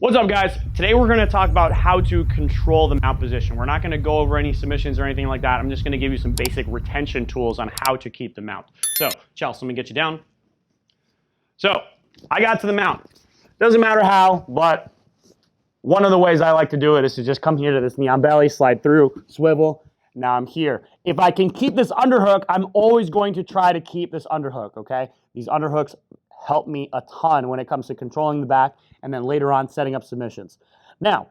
What's up, guys? Today we're going to talk about how to control the mount position. We're not going to go over any submissions or anything like that. I'm just going to give you some basic retention tools on how to keep the mount. So, Chelsea, let me get you down. So, I got to the mount. Doesn't matter how, but one of the ways I like to do it is to just come here to this knee on belly, slide through, swivel. Now I'm here. If I can keep this underhook, I'm always going to try to keep this underhook, okay? These underhooks help me a ton when it comes to controlling the back and then later on setting up submissions. Now,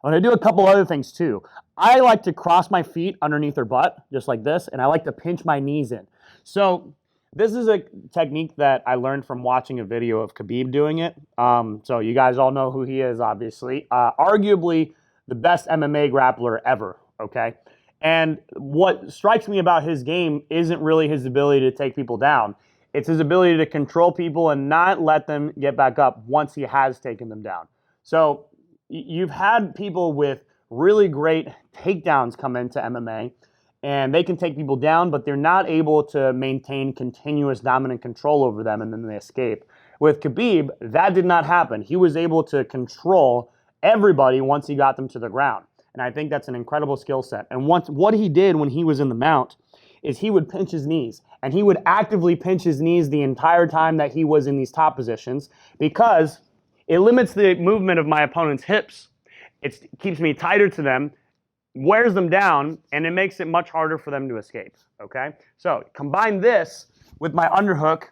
I'm going to do a couple other things too. I like to cross my feet underneath her butt, just like this, and I like to pinch my knees in. So this is a technique that I learned from watching a video of Khabib doing it. So you guys all know who he is, obviously. Arguably the best MMA grappler ever, okay? And what strikes me about his game isn't really his ability to take people down. It's his ability to control people and not let them get back up once he has taken them down. So you've had people with really great takedowns come into MMA, and they can take people down, but they're not able to maintain continuous dominant control over them, and then they escape. With Khabib, that did not happen. He was able to control everybody once he got them to the ground. And I think that's an incredible skill set. And what he did when he was in the mount is he would pinch his knees. And he would actively pinch his knees the entire time that he was in these top positions because it limits the movement of my opponent's hips. It keeps me tighter to them, wears them down, and it makes it much harder for them to escape, okay? So combine this with my underhook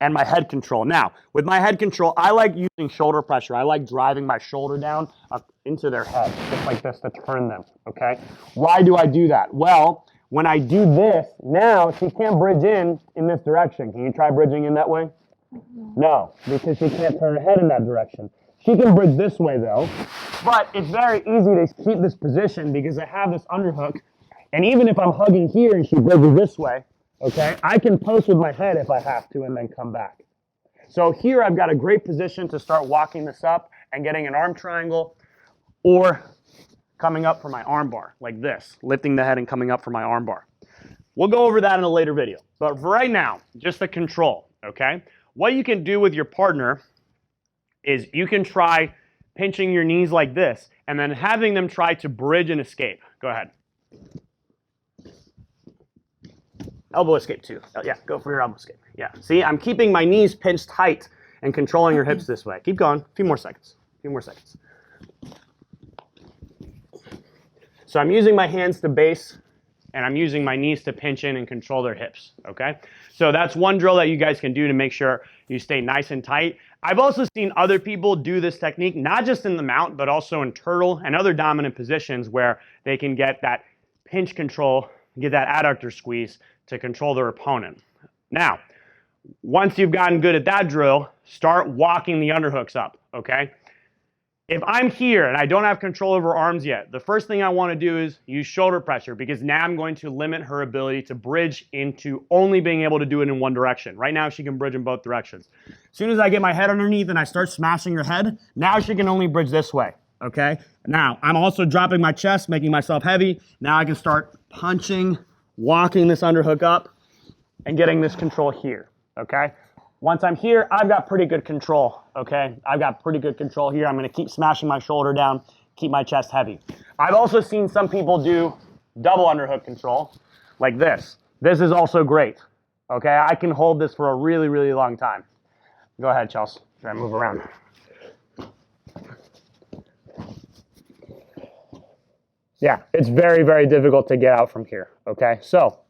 and my head control. Now, with my head control, I like using shoulder pressure. I like driving my shoulder down up into their head, just like this, to turn them, okay? Why do I do that? Well, when I do this, now she can't bridge in this direction. Can you try bridging in that way? No, because she can't turn her head in that direction. She can bridge this way, though, but it's very easy to keep this position because I have this underhook, and even if I'm hugging here and she bridges this way, okay, I can post with my head if I have to and then come back. So here I've got a great position to start walking this up and getting an arm triangle or coming up for my arm bar like this, lifting the head and coming up for my arm bar. We'll go over that in a later video. But for right now, just the control, okay? What you can do with your partner is you can try pinching your knees like this and then having them try to bridge and escape. Go ahead. Elbow escape too. Oh, yeah, go for your elbow escape. Yeah, see, I'm keeping my knees pinched tight and controlling your hips this way. Keep going, a few more seconds, So I'm using my hands to base, and I'm using my knees to pinch in and control their hips, okay? So that's one drill that you guys can do to make sure you stay nice and tight. I've also seen other people do this technique, not just in the mount, but also in turtle and other dominant positions where they can get that pinch control, get that adductor squeeze to control their opponent. Now, once you've gotten good at that drill, start walking the underhooks up, okay? If I'm here and I don't have control over arms yet, the first thing I want to do is use shoulder pressure because now I'm going to limit her ability to bridge into only being able to do it in one direction. Right now she can bridge in both directions. As soon as I get my head underneath and I start smashing her head, now she can only bridge this way, okay? Now, I'm also dropping my chest, making myself heavy. Now I can start punching, walking this underhook up, and getting this control here, okay? Once I'm here, I've got pretty good control, okay? I've got pretty good control here. I'm gonna keep smashing my shoulder down, keep my chest heavy. I've also seen some people do double underhook control, like this. This is also great, okay? I can hold this for a really, really long time. Go ahead, Chelsea, try and move around. Yeah, it's very, very difficult to get out from here, okay? So,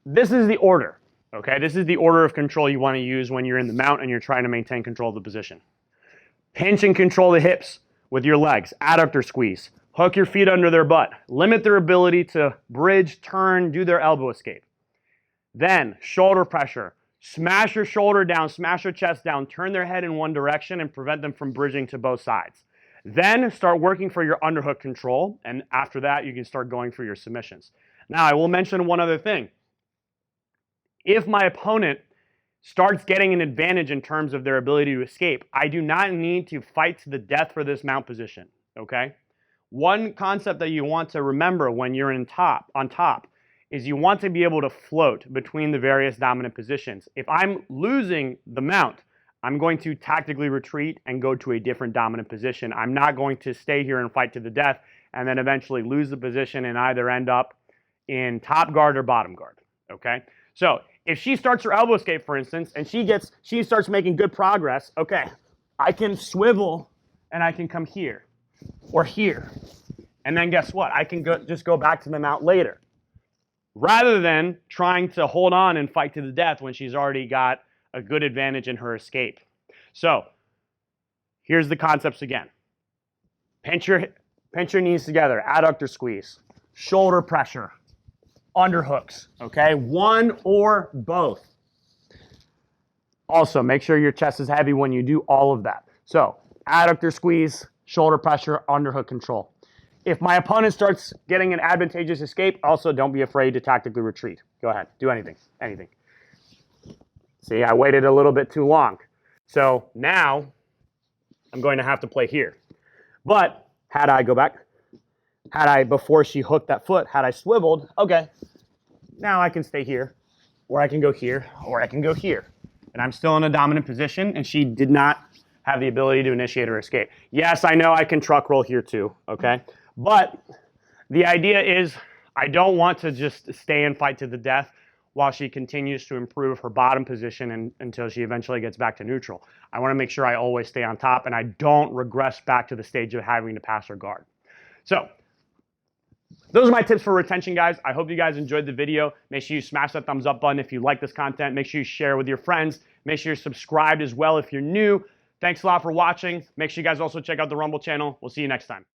this is the order. Okay, this is the order of control you want to use when you're in the mount and you're trying to maintain control of the position. Pinch and control the hips with your legs, adductor squeeze. Hook your feet under their butt. Limit their ability to bridge, turn, do their elbow escape. Then, shoulder pressure. Smash your shoulder down, smash your chest down, turn their head in one direction and prevent them from bridging to both sides. Then, start working for your underhook control, and after that, you can start going for your submissions. Now, I will mention one other thing. If my opponent starts getting an advantage in terms of their ability to escape, I do not need to fight to the death for this mount position, okay? One concept that you want to remember when you're on top is you want to be able to float between the various dominant positions. If I'm losing the mount, I'm going to tactically retreat and go to a different dominant position. I'm not going to stay here and fight to the death and then eventually lose the position and either end up in top guard or bottom guard, okay? So if she starts her elbow escape, for instance, and she starts making good progress, okay, I can swivel and I can come here or here. And then guess what? I can just go back to the mount later, rather than trying to hold on and fight to the death when she's already got a good advantage in her escape. So here's the concepts again. Pinch your knees together, adductor squeeze, shoulder pressure, underhooks, okay? One or both. Also, make sure your chest is heavy when you do all of that. So adductor squeeze, shoulder pressure, underhook control. If my opponent starts getting an advantageous escape, also don't be afraid to tactically retreat. Go ahead, do anything. See, I waited a little bit too long. So now I'm going to have to play here. But had I go back, before she hooked that foot, had I swiveled, okay, now I can stay here, or I can go here, or I can go here. And I'm still in a dominant position, and she did not have the ability to initiate her escape. Yes, I know I can truck roll here too, okay? But the idea is I don't want to just stay and fight to the death while she continues to improve her bottom position until she eventually gets back to neutral. I want to make sure I always stay on top and I don't regress back to the stage of having to pass her guard. So those are my tips for retention, guys. I hope you guys enjoyed the video. Make sure you smash that thumbs up button if you like this content. Make sure you share with your friends. Make sure you're subscribed as well if you're new. Thanks a lot for watching. Make sure you guys also check out the Rumble channel. We'll see you next time.